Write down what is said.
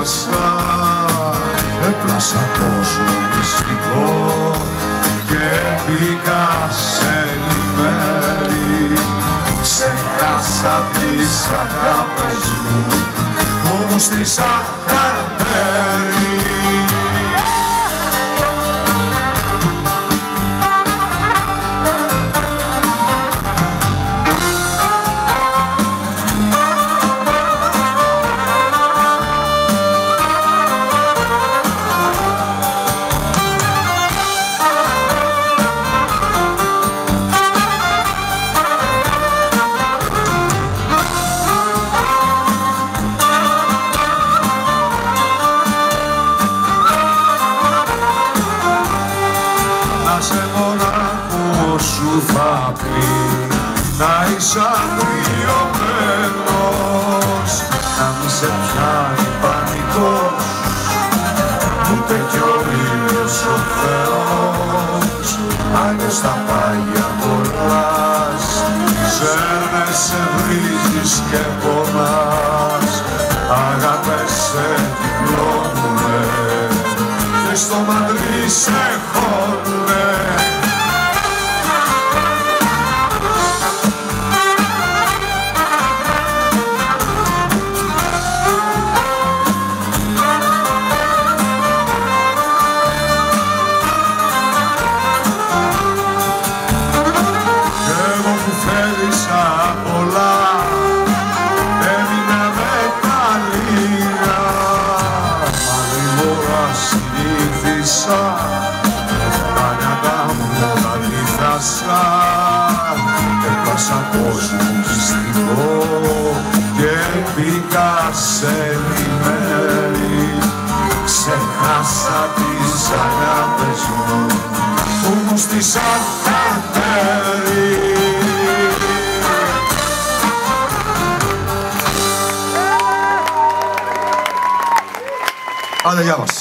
έπλασα, έπλασα κόσμο μυστικό και μπήκα σε λιμέρι. Ξεχάσα τις αγάπες μου, όμως τις αγαπέρι. Σε μονάχο σου θα πει να είσαι αγριωμένος, να μη σε πιάνει πανικός, ούτε κι ο ήλιος ο Θεός. Αλλιώς τα πάγια κολλάς, σέρνεσαι, βρίζεις και πονάς. Αγάπες σε κυκλώνουνε και στο μαντρί σε χώρουνε. Τα νιάτα μου να λιθάσα, έπλασα κόσμο μυστικό και μπήκα σε λιμέρι. Ξεχάσα τις αγάπες μου, όμως τις αγαπέρι. Άντε, γεια μας.